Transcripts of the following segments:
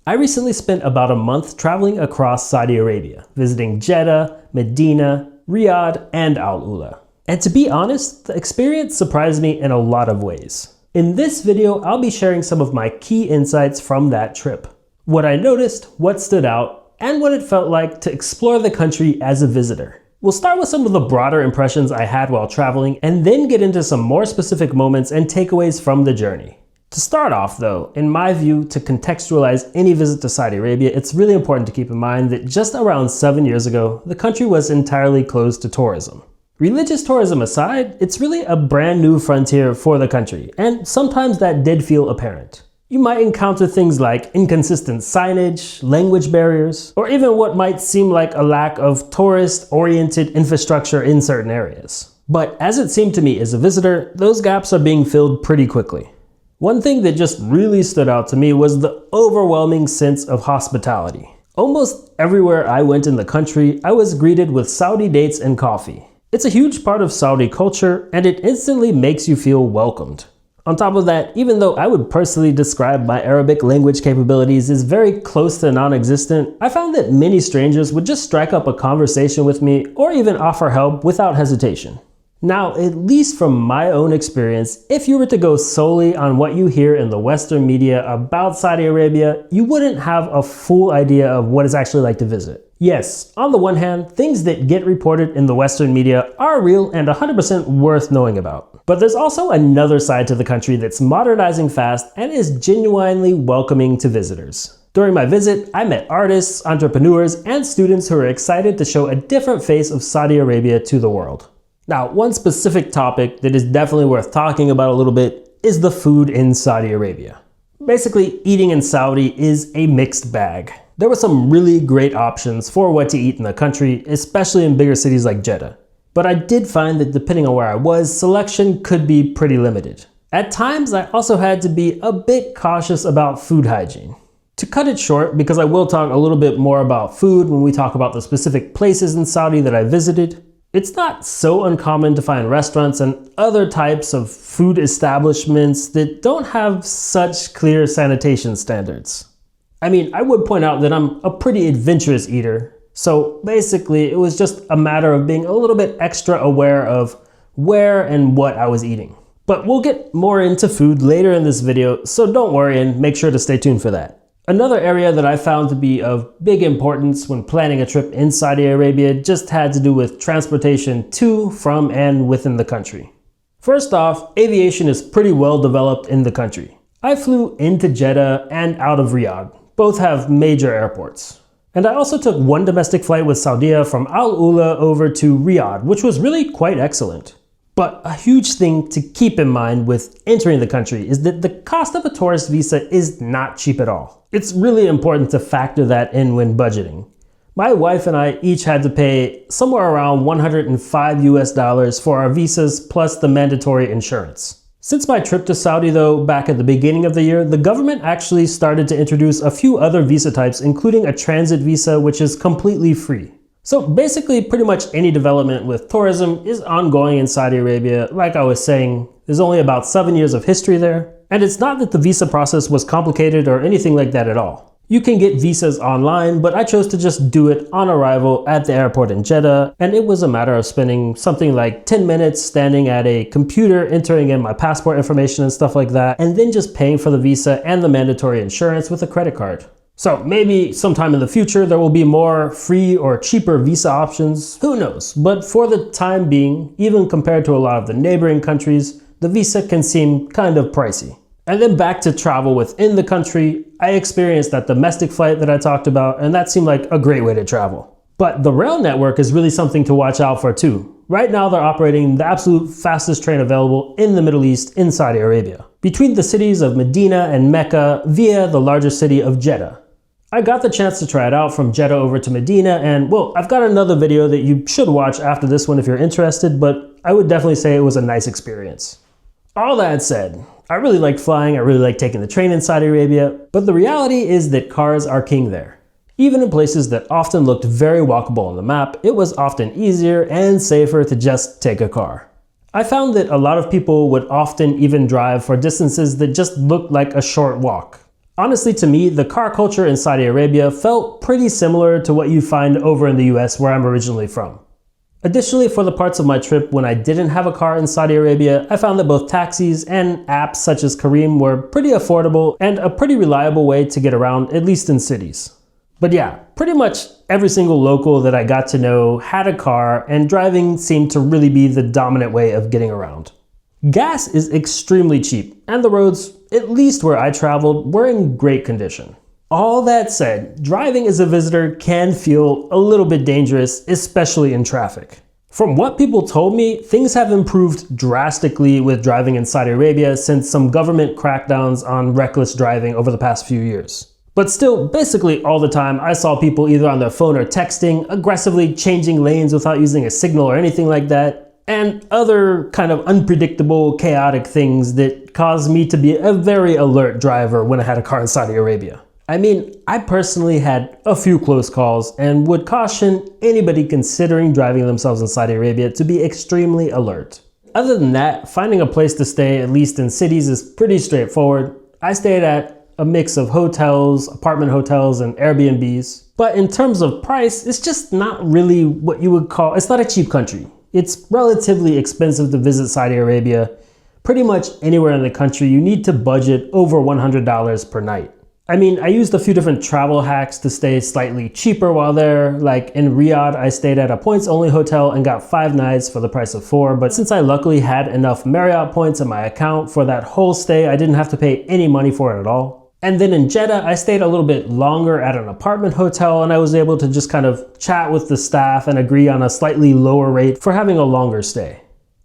I recently spent about a month traveling across Saudi Arabia, visiting Jeddah, Medina, Riyadh, and AlUla. And to be honest, the experience surprised me in a lot of ways. In this video, I'll be sharing some of my key insights from that trip. What I noticed, what stood out, and what it felt like to explore the country as a visitor. We'll start with some of the broader impressions I had while traveling, and then get into some more specific moments and takeaways from the journey. To start off though, in my view, to contextualize any visit to Saudi Arabia, it's really important to keep in mind that just around 7 years ago, the country was entirely closed to tourism. Religious tourism aside, it's really a brand new frontier for the country, and sometimes that did feel apparent. You might encounter things like inconsistent signage, language barriers, or even what might seem like a lack of tourist-oriented infrastructure in certain areas. But as it seemed to me as a visitor, those gaps are being filled pretty quickly. One thing that just really stood out to me was the overwhelming sense of hospitality. Almost everywhere I went in the country, I was greeted with Saudi dates and coffee. It's a huge part of Saudi culture, and it instantly makes you feel welcomed. On top of that, even though I would personally describe my Arabic language capabilities as very close to non-existent, I found that many strangers would just strike up a conversation with me or even offer help without hesitation. Now, at least from my own experience, if you were to go solely on what you hear in the Western media about Saudi Arabia, you wouldn't have a full idea of what it's actually like to visit. Yes, on the one hand, things that get reported in the Western media are real and 100% worth knowing about. But there's also another side to the country that's modernizing fast and is genuinely welcoming to visitors. During my visit, I met artists, entrepreneurs, and students who are excited to show a different face of Saudi Arabia to the world. Now, one specific topic that is definitely worth talking about a little bit is the food in Saudi Arabia. Basically, eating in Saudi is a mixed bag. There were some really great options for what to eat in the country, especially in bigger cities like Jeddah. But I did find that depending on where I was, selection could be pretty limited. At times, I also had to be a bit cautious about food hygiene. To cut it short, because I will talk a little bit more about food when we talk about the specific places in Saudi that I visited, it's not so uncommon to find restaurants and other types of food establishments that don't have such clear sanitation standards. I mean, I would point out that I'm a pretty adventurous eater, so basically it was just a matter of being a little bit extra aware of where and what I was eating. But we'll get more into food later in this video, so don't worry and make sure to stay tuned for that. Another area that I found to be of big importance when planning a trip in Saudi Arabia just had to do with transportation to, from, and within the country. First off, aviation is pretty well developed in the country. I flew into Jeddah and out of Riyadh. Both have major airports. And I also took one domestic flight with Saudia from AlUla over to Riyadh, which was really quite excellent. But a huge thing to keep in mind with entering the country is that the cost of a tourist visa is not cheap at all. It's really important to factor that in when budgeting. My wife and I each had to pay somewhere around $105 for our visas plus the mandatory insurance. Since my trip to Saudi though, back at the beginning of the year, the government actually started to introduce a few other visa types, including a transit visa, which is completely free. So basically, pretty much any development with tourism is ongoing in Saudi Arabia. Like I was saying, there's only about 7 years of history there. And it's not that the visa process was complicated or anything like that at all. You can get visas online, but I chose to just do it on arrival at the airport in Jeddah, and it was a matter of spending something like 10 minutes standing at a computer, entering in my passport information and stuff like that, and then just paying for the visa and the mandatory insurance with a credit card. So maybe sometime in the future there will be more free or cheaper visa options, who knows? But for the time being, even compared to a lot of the neighboring countries, the visa can seem kind of pricey. And then back to travel within the country, I experienced that domestic flight that I talked about, and that seemed like a great way to travel. But the rail network is really something to watch out for too. Right now they're operating the absolute fastest train available in the Middle East in Saudi Arabia, between the cities of Medina and Mecca via the larger city of Jeddah. I got the chance to try it out from Jeddah over to Medina, and well, I've got another video that you should watch after this one if you're interested, but I would definitely say it was a nice experience. All that said, I really liked flying, I really liked taking the train in Saudi Arabia, but the reality is that cars are king there. Even in places that often looked very walkable on the map, it was often easier and safer to just take a car. I found that a lot of people would often even drive for distances that just looked like a short walk. Honestly, to me, the car culture in Saudi Arabia felt pretty similar to what you find over in the US where I'm originally from. Additionally, for the parts of my trip when I didn't have a car in Saudi Arabia, I found that both taxis and apps such as Careem were pretty affordable and a pretty reliable way to get around, at least in cities. But yeah, pretty much every single local that I got to know had a car, and driving seemed to really be the dominant way of getting around. Gas is extremely cheap, and the roads, at least where I traveled, were in great condition. All that said, driving as a visitor can feel a little bit dangerous, especially in traffic. From what people told me, things have improved drastically with driving in Saudi Arabia since some government crackdowns on reckless driving over the past few years. But still, basically all the time, I saw people either on their phone or texting, aggressively changing lanes without using a signal or anything like that, and other kind of unpredictable, chaotic things that caused me to be a very alert driver when I had a car in Saudi Arabia. I mean, I personally had a few close calls and would caution anybody considering driving themselves in Saudi Arabia to be extremely alert. Other than that, finding a place to stay, at least in cities, is pretty straightforward. I stayed at a mix of hotels, apartment hotels, and Airbnbs. But in terms of price, it's just not really what you would call, it's not a cheap country. It's relatively expensive to visit Saudi Arabia. Pretty much anywhere in the country, you need to budget over $100 per night. I mean, I used a few different travel hacks to stay slightly cheaper while there. Like in Riyadh, I stayed at a points-only hotel and got 5 nights for the price of 4. But since I luckily had enough Marriott points in my account for that whole stay, I didn't have to pay any money for it at all. And then in Jeddah, I stayed a little bit longer at an apartment hotel, and I was able to just kind of chat with the staff and agree on a slightly lower rate for having a longer stay.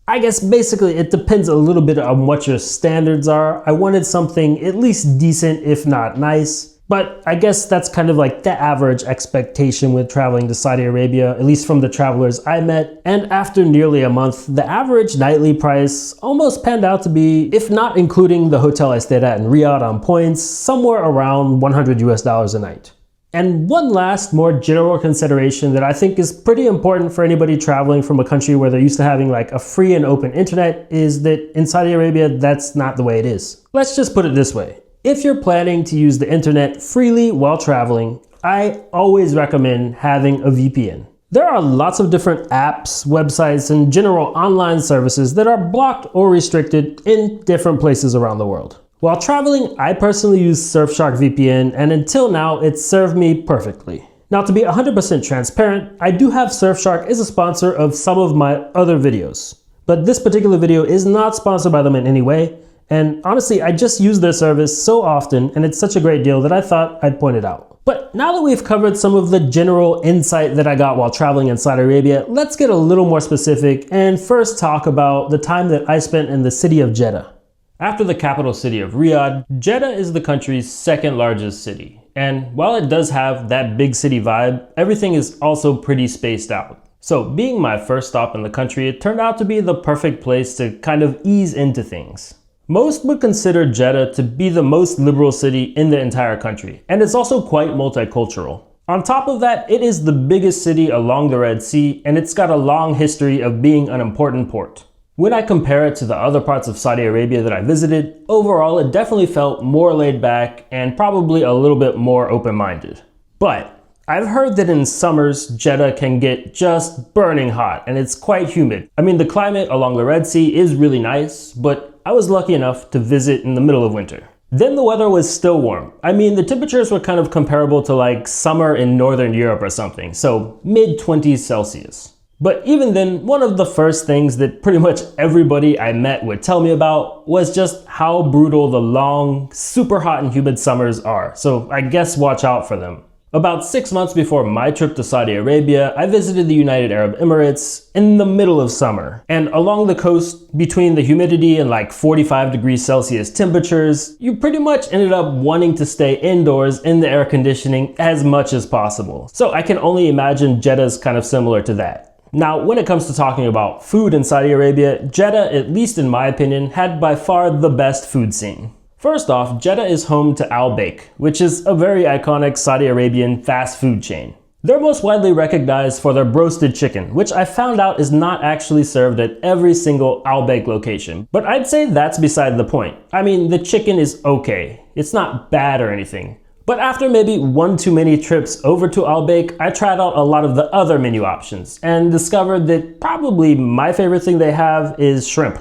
I guess basically it depends a little bit on what your standards are. I wanted something at least decent, if not nice. But I guess that's kind of like the average expectation with traveling to Saudi Arabia, at least from the travelers I met. And after nearly a month, the average nightly price almost panned out to be, if not including the hotel I stayed at in Riyadh on points, somewhere around $100 a night. And one last, more general consideration that I think is pretty important for anybody traveling from a country where they're used to having like a free and open internet is that in Saudi Arabia, that's not the way it is. Let's just put it this way. If you're planning to use the internet freely while traveling, I always recommend having a VPN. There are lots of different apps, websites, and general online services that are blocked or restricted in different places around the world. While traveling, I personally use Surfshark VPN, and until now, it's served me perfectly. Now, to be 100% transparent, I do have Surfshark as a sponsor of some of my other videos. But this particular video is not sponsored by them in any way, and honestly, I just use their service so often, and it's such a great deal that I thought I'd point it out. But now that we've covered some of the general insight that I got while traveling in Saudi Arabia, let's get a little more specific and first talk about the time that I spent in the city of Jeddah. After the capital city of Riyadh, Jeddah is the country's second largest city. And while it does have that big city vibe, everything is also pretty spaced out. So being my first stop in the country, it turned out to be the perfect place to kind of ease into things. Most would consider Jeddah to be the most liberal city in the entire country, and it's also quite multicultural. On top of that, it is the biggest city along the Red Sea, and it's got a long history of being an important port. When I compare it to the other parts of Saudi Arabia that I visited, overall it definitely felt more laid back and probably a little bit more open-minded. But I've heard that in summers, Jeddah can get just burning hot and it's quite humid. I mean, the climate along the Red Sea is really nice, but I was lucky enough to visit in the middle of winter. Then the weather was still warm. I mean, the temperatures were kind of comparable to like summer in Northern Europe or something, so mid-20s Celsius. But even then, one of the first things that pretty much everybody I met would tell me about was just how brutal the long, super hot and humid summers are. So I guess watch out for them. About 6 months before my trip to Saudi Arabia, I visited the United Arab Emirates in the middle of summer. And along the coast, between the humidity and like 45 degrees Celsius temperatures, you pretty much ended up wanting to stay indoors in the air conditioning as much as possible. So I can only imagine Jeddah's kind of similar to that. Now, when it comes to talking about food in Saudi Arabia, Jeddah, at least in my opinion, had by far the best food scene. First off, Jeddah is home to Al, which is a very iconic Saudi Arabian fast food chain. They're most widely recognized for their broasted chicken, which I found out is not actually served at every single Al location. But I'd say that's beside the point. I mean, the chicken is okay. It's not bad or anything. But after maybe one too many trips over to Al, I tried out a lot of the other menu options and discovered that probably my favorite thing they have is shrimp.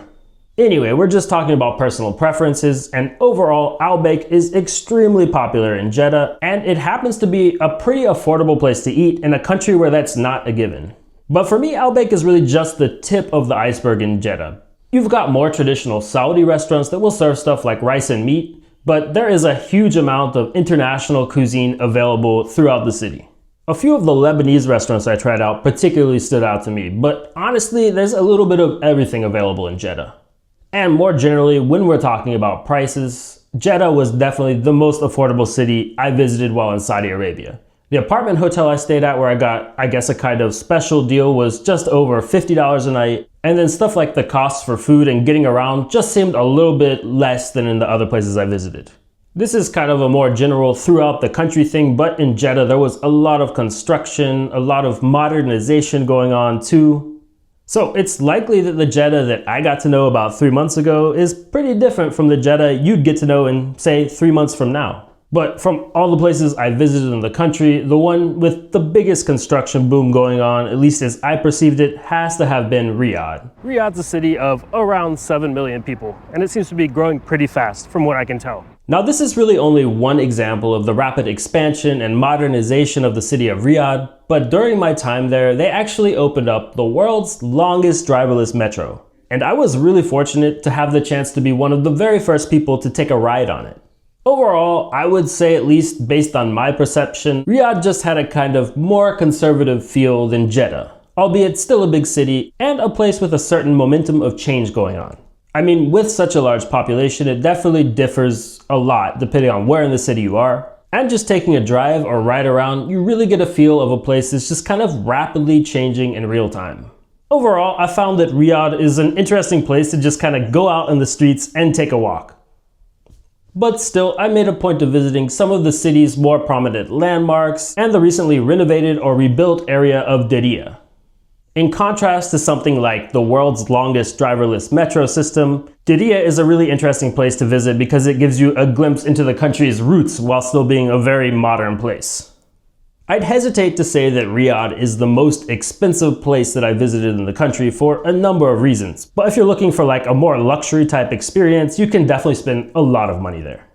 Anyway, we're just talking about personal preferences, and overall, Al is extremely popular in Jeddah, and it happens to be a pretty affordable place to eat in a country where that's not a given. But for me, Al is really just the tip of the iceberg in Jeddah. You've got more traditional Saudi restaurants that will serve stuff like rice and meat, but there is a huge amount of international cuisine available throughout the city. A few of the Lebanese restaurants I tried out particularly stood out to me, but honestly, there's a little bit of everything available in Jeddah. And more generally, when we're talking about prices, Jeddah was definitely the most affordable city I visited while in Saudi Arabia. The apartment hotel I stayed at, where I got, I guess, a kind of special deal, was just over $50 a night. And then stuff like the costs for food and getting around just seemed a little bit less than in the other places I visited. This is kind of a more general throughout the country thing, but in Jeddah there was a lot of construction, a lot of modernization going on too. So it's likely that the Jeddah that I got to know about 3 months ago is pretty different from the Jeddah you'd get to know in, say, 3 months from now. But from all the places I visited in the country, the one with the biggest construction boom going on, at least as I perceived it, has to have been Riyadh. Riyadh's a city of around 7 million people, and it seems to be growing pretty fast from what I can tell. Now, this is really only one example of the rapid expansion and modernization of the city of Riyadh, but during my time there, they actually opened up the world's longest driverless metro. And I was really fortunate to have the chance to be one of the very first people to take a ride on it. Overall, I would say, at least based on my perception, Riyadh just had a kind of more conservative feel than Jeddah, albeit still a big city and a place with a certain momentum of change going on. I mean, with such a large population, it definitely differs a lot depending on where in the city you are. And just taking a drive or ride around, you really get a feel of a place that's just kind of rapidly changing in real time. Overall, I found that Riyadh is an interesting place to just kind of go out in the streets and take a walk. But still, I made a point of visiting some of the city's more prominent landmarks and the recently renovated or rebuilt area of Jeddah. In contrast to something like the world's longest driverless metro system, Jeddah is a really interesting place to visit because it gives you a glimpse into the country's roots while still being a very modern place. I'd hesitate to say that Riyadh is the most expensive place that I visited in the country for a number of reasons, but if you're looking for like a more luxury type experience, you can definitely spend a lot of money there.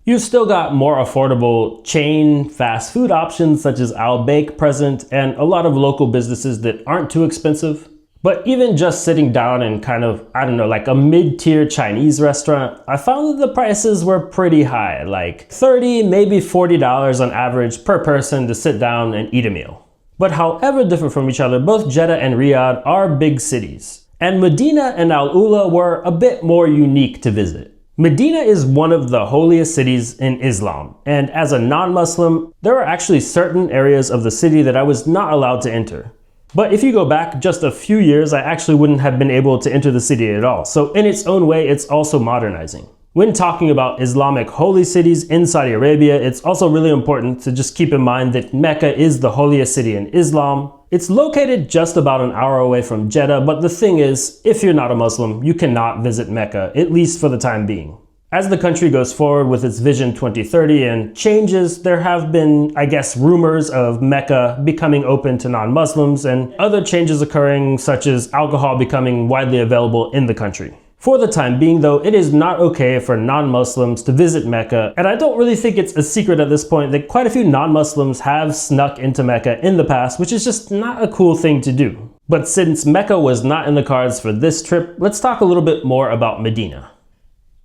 You've still got more affordable chain fast food options such as Al present, and a lot of local businesses that aren't too expensive. But even just sitting down in kind of, I don't know, like a mid-tier Chinese restaurant, I found that the prices were pretty high, like $30, maybe $40 on average per person to sit down and eat a meal. But however different from each other, both Jeddah and Riyadh are big cities. And Medina and AlUla were a bit more unique to visit. Medina is one of the holiest cities in Islam, and as a non-Muslim, there are actually certain areas of the city that I was not allowed to enter. But if you go back just a few years, I actually wouldn't have been able to enter the city at all. So in its own way, it's also modernizing. When talking about Islamic holy cities in Saudi Arabia, it's also really important to just keep in mind that Mecca is the holiest city in Islam. It's located just about an hour away from Jeddah, but the thing is, if you're not a Muslim, you cannot visit Mecca, at least for the time being. As the country goes forward with its Vision 2030 and changes, there have been, I guess, rumors of Mecca becoming open to non-Muslims and other changes occurring, such as alcohol becoming widely available in the country. For the time being, though, it is not okay for non-Muslims to visit Mecca, and I don't really think it's a secret at this point that quite a few non-Muslims have snuck into Mecca in the past, which is just not a cool thing to do. But since Mecca was not in the cards for this trip, let's talk a little bit more about Medina.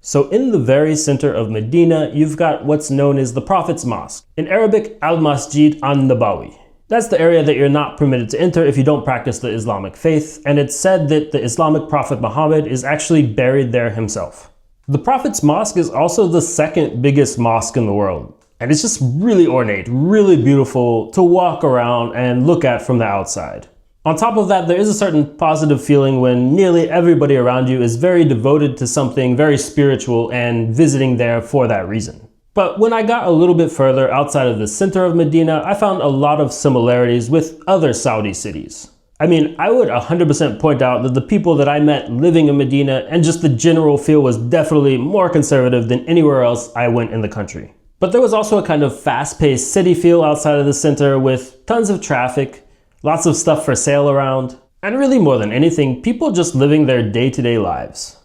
So in the very center of Medina, you've got what's known as the Prophet's Mosque, in Arabic Al-Masjid An-Nabawi. That's the area that you're not permitted to enter if you don't practice the Islamic faith, and it's said that the Islamic Prophet Muhammad is actually buried there himself. The Prophet's Mosque is also the second biggest mosque in the world, and it's just really ornate, really beautiful to walk around and look at from the outside. On top of that, there is a certain positive feeling when nearly everybody around you is very devoted to something very spiritual and visiting there for that reason. But when I got a little bit further outside of the center of Medina, I found a lot of similarities with other Saudi cities. I mean, I would 100% point out that the people that I met living in Medina and just the general feel was definitely more conservative than anywhere else I went in the country. But there was also a kind of fast-paced city feel outside of the center with tons of traffic, lots of stuff for sale around, and really more than anything, people just living their day-to-day lives.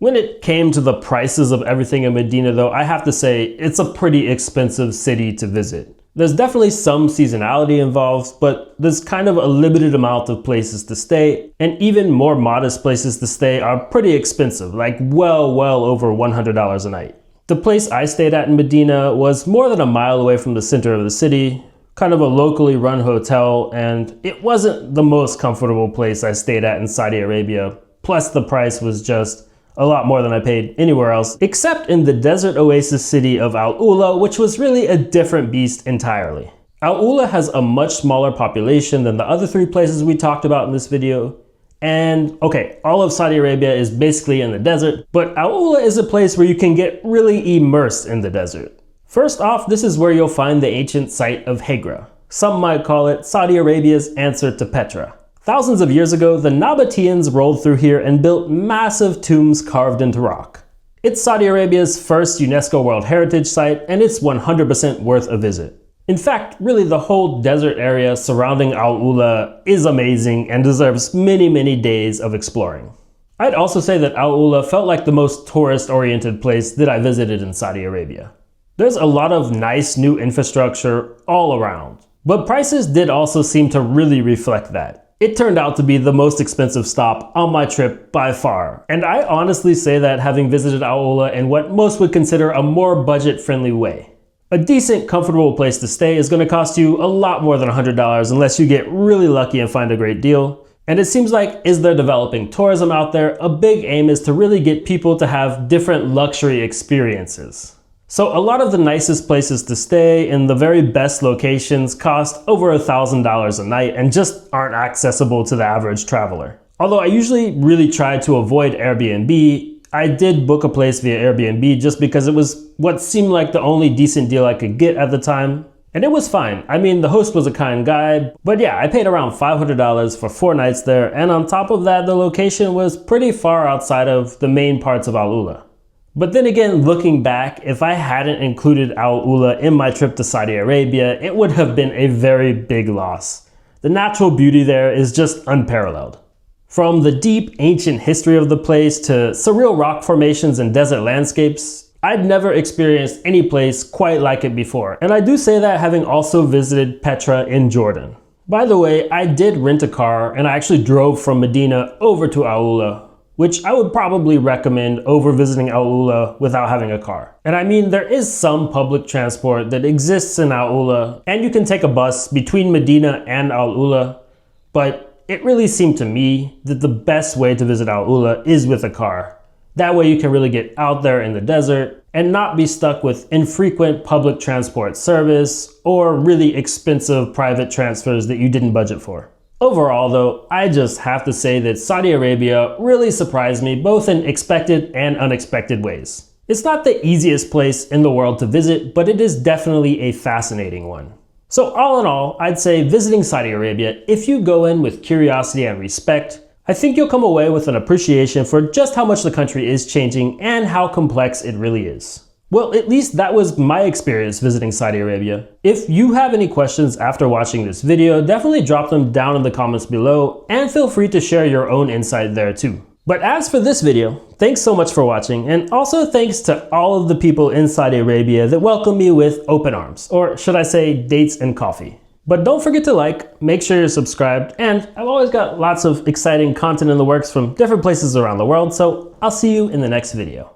When it came to the prices of everything in Medina though, I have to say it's a pretty expensive city to visit. There's definitely some seasonality involved, but there's kind of a limited amount of places to stay, and even more modest places to stay are pretty expensive, like well over $100 a night. The place I stayed at in Medina was more than a mile away from the center of the city, kind of a locally run hotel, and it wasn't the most comfortable place I stayed at in Saudi Arabia, plus the price was just a lot more than I paid anywhere else, except in the desert oasis city of AlUla, which was really a different beast entirely. AlUla has a much smaller population than the other three places we talked about in this video. And okay, all of Saudi Arabia is basically in the desert, but AlUla is a place where you can get really immersed in the desert. First off, this is where you'll find the ancient site of Hegra. Some might call it Saudi Arabia's answer to Petra. Thousands of years ago, the Nabateans rolled through here and built massive tombs carved into rock. It's Saudi Arabia's first UNESCO World Heritage Site, and it's 100% worth a visit. In fact, really the whole desert area surrounding AlUla is amazing and deserves many days of exploring. I'd also say that AlUla felt like the most tourist-oriented place that I visited in Saudi Arabia. There's a lot of nice new infrastructure all around, but prices did also seem to really reflect that. It turned out to be the most expensive stop on my trip by far, and I honestly say that having visited AlUla in what most would consider a more budget-friendly way. A decent, comfortable place to stay is going to cost you a lot more than $100 unless you get really lucky and find a great deal. And it seems like, as they're developing tourism out there, a big aim is to really get people to have different luxury experiences. So a lot of the nicest places to stay in the very best locations cost over $1,000 a night and just aren't accessible to the average traveler. Although I usually really try to avoid Airbnb, I did book a place via Airbnb just because it was what seemed like the only decent deal I could get at the time. And it was fine. I mean, the host was a kind guy, but yeah, I paid around $500 for 4 nights there, and on top of that, the location was pretty far outside of the main parts of AlUla. But then again, looking back, if I hadn't included AlUla in my trip to Saudi Arabia, it would have been a very big loss. The natural beauty there is just unparalleled. From the deep ancient history of the place to surreal rock formations and desert landscapes, I'd never experienced any place quite like it before. And I do say that having also visited Petra in Jordan. By the way, I did rent a car and I actually drove from Medina over to AlUla, which I would probably recommend over visiting AlUla without having a car. And I mean, there is some public transport that exists in AlUla, and you can take a bus between Medina and AlUla, but it really seemed to me that the best way to visit AlUla is with a car. That way you can really get out there in the desert and not be stuck with infrequent public transport service or really expensive private transfers that you didn't budget for. Overall though, I just have to say that Saudi Arabia really surprised me both in expected and unexpected ways. It's not the easiest place in the world to visit, but it is definitely a fascinating one. So all in all, I'd say visiting Saudi Arabia, if you go in with curiosity and respect, I think you'll come away with an appreciation for just how much the country is changing and how complex it really is. Well, at least that was my experience visiting Saudi Arabia. If you have any questions after watching this video, definitely drop them down in the comments below and feel free to share your own insight there too. But as for this video, thanks so much for watching, and also thanks to all of the people in Saudi Arabia that welcomed me with open arms, or should I say dates and coffee. But don't forget to like, make sure you're subscribed, and I've always got lots of exciting content in the works from different places around the world, so I'll see you in the next video.